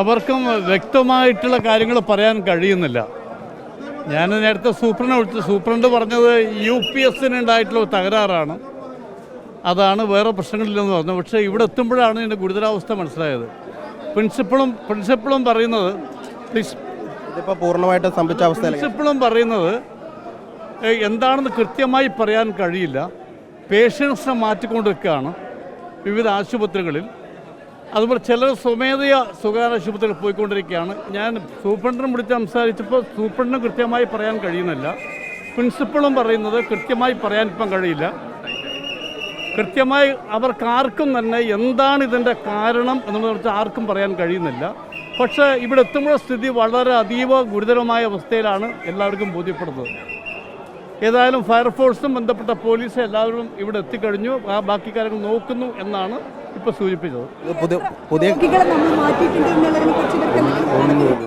അവർക്കും വ്യക്തമായിട്ടുള്ള കാര്യങ്ങൾ പറയാൻ കഴിയുന്നില്ല. ഞാൻ നേരത്തെ സൂപ്രണ്ടിനെ വിളിച്ചു. സൂപ്രണ്ട് പറഞ്ഞത് UPS ഉണ്ടായിട്ടുള്ള തകരാറാണ്, അതാണ്, വേറെ പ്രശ്നങ്ങളില്ലെന്ന് പറഞ്ഞു. പക്ഷേ ഇവിടെ എത്തുമ്പോഴാണ് ഇതിൻ്റെ ഗുരുതരാവസ്ഥ മനസ്സിലായത്. പ്രിൻസിപ്പളും പറയുന്നത് ഇതിപ്പോൾ പൂർണ്ണമായിട്ട് സംഭവിച്ച അവസ്ഥ പ്രിൻസിപ്പളും പറയുന്നത് എന്താണെന്ന് കൃത്യമായി പറയാൻ കഴിയില്ല. പേഷ്യൻസിനെ മാറ്റിക്കൊണ്ടിരിക്കുകയാണ് വിവിധ ആശുപത്രികളിൽ. അതുപോലെ ചിലർ സ്വമേധയാ സ്വകാര്യ ആശുപത്രിയിൽ പോയിക്കൊണ്ടിരിക്കുകയാണ്. ഞാൻ സൂപ്രണ്ടിനെ വിളിച്ച് സംസാരിച്ചപ്പോൾ സൂപ്രണ്ടിനും കൃത്യമായി പറയാൻ കഴിയുന്നില്ല. പ്രിൻസിപ്പളും പറയുന്നത് കൃത്യമായി പറയാൻ ഇപ്പം കഴിയില്ല. കൃത്യമായി അവർക്കാർക്കും തന്നെ എന്താണ് ഇതിൻ്റെ കാരണം എന്നുള്ളത് വെച്ചാൽ ആർക്കും പറയാൻ കഴിയുന്നില്ല. പക്ഷേ ഇവിടെ എത്തുമ്പോൾ സ്ഥിതി വളരെ അതീവ ഗുരുതരമായ അവസ്ഥയിലാണ് എല്ലാവർക്കും ബോധ്യപ്പെടുന്നത്. ഏതായാലും ഫയർഫോഴ്സും ബന്ധപ്പെട്ട പോലീസ് എല്ലാവരും ഇവിടെ എത്തിക്കഴിഞ്ഞു. ബാക്കി കാര്യങ്ങൾ നോക്കുന്നു എന്നാണ് ഇപ്പോൾ സൂചിപ്പിച്ചത്.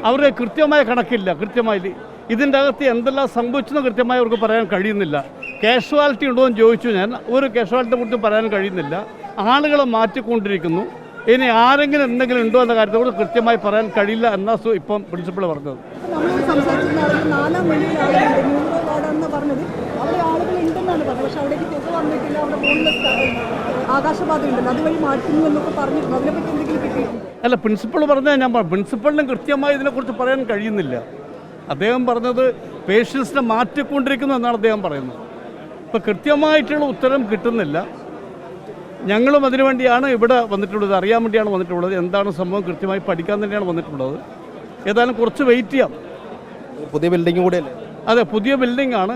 അവരുടെ കൃത്യമായ കണക്കില്ല. കൃത്യമായി ഇതിൻ്റെ അകത്ത് എന്തെല്ലാം സംഭവിച്ചെന്ന് കൃത്യമായി അവർക്ക് പറയാൻ കഴിയുന്നില്ല. കാഷ്വാലിറ്റി ഉണ്ടോ എന്ന് ചോദിച്ചു ഞാൻ. ഒരു കാഷ്വാലിറ്റിയെ കുറിച്ച് പറയാൻ കഴിയുന്നില്ല. ആളുകളെ മാറ്റിക്കൊണ്ടിരിക്കുന്നു. ഇനി ആരെങ്കിലും എന്തെങ്കിലും ഉണ്ടോ എന്ന കാര്യത്തെക്കുറിച്ച് കൃത്യമായി പറയാൻ കഴിയില്ല എന്നാണ് ഇപ്പം പ്രിൻസിപ്പൾ പറഞ്ഞത്. അല്ല, പ്രിൻസിപ്പൾ പറഞ്ഞാൽ ഞാൻ പ്രിൻസിപ്പളിനും കൃത്യമായി ഇതിനെക്കുറിച്ച് പറയാൻ കഴിയുന്നില്ല. അദ്ദേഹം പറഞ്ഞത് പേഷ്യൻസിനെ മാറ്റിക്കൊണ്ടിരിക്കുന്നു എന്നാണ് അദ്ദേഹം പറയുന്നത്. ഇപ്പോൾ കൃത്യമായിട്ടുള്ള ഉത്തരം കിട്ടുന്നില്ല. ഞങ്ങളും അതിനുവേണ്ടിയാണ് ഇവിടെ വന്നിട്ടുള്ളത്, അറിയാൻ വേണ്ടിയാണ് വന്നിട്ടുള്ളത്. എന്താണ് സംഭവം കൃത്യമായി പഠിക്കാൻ തന്നെയാണ് വന്നിട്ടുള്ളത്. ഏതായാലും കുറച്ച് വെയിറ്റ് ചെയ്യാം. പുതിയ ബിൽഡിംഗ് കൂടെയല്ലേ? അതെ, പുതിയ ബിൽഡിംഗ് ആണ്.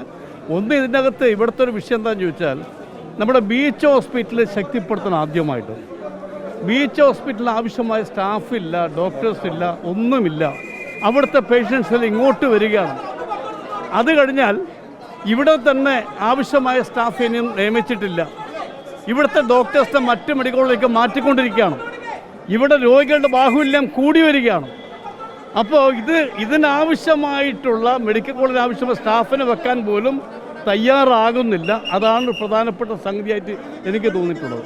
ഒന്ന് ഇതിൻ്റെ അകത്ത് ഇവിടുത്തെ ഒരു വിഷയം എന്താണെന്ന് ചോദിച്ചാൽ, നമ്മുടെ ബീച്ച് ഹോസ്പിറ്റൽ ശക്തിപ്പെടുത്തണം. ആദ്യമായിട്ട് ബീച്ച് ഹോസ്പിറ്റലിൽ ആവശ്യമായ സ്റ്റാഫില്ല, ഡോക്ടേഴ്സ് ഇല്ല, ഒന്നുമില്ല. അവിടുത്തെ പേഷ്യൻസിൽ ഇങ്ങോട്ട് വരികയാണ്. അത് കഴിഞ്ഞാൽ ഇവിടെ തന്നെ ആവശ്യമായ സ്റ്റാഫ് ഇനിയും നിയമിച്ചിട്ടില്ല. ഇവിടുത്തെ ഡോക്ടേഴ്സിനെ മറ്റ് മെഡിക്കലിലേക്ക് മാറ്റിക്കൊണ്ടിരിക്കുകയാണ്. ഇവിടെ രോഗികളുടെ ബാഹുല്യം കൂടി വരികയാണ്. അപ്പോൾ ഇതിനാവശ്യമായിട്ടുള്ള മെഡിക്കൽ കോളേജിന് ആവശ്യമായ സ്റ്റാഫിനെ വെക്കാൻ പോലും തയ്യാറാകുന്നില്ല. അതാണ് പ്രധാനപ്പെട്ട സംഗതിയായിട്ട് എനിക്ക് തോന്നിയിട്ടുള്ളത്.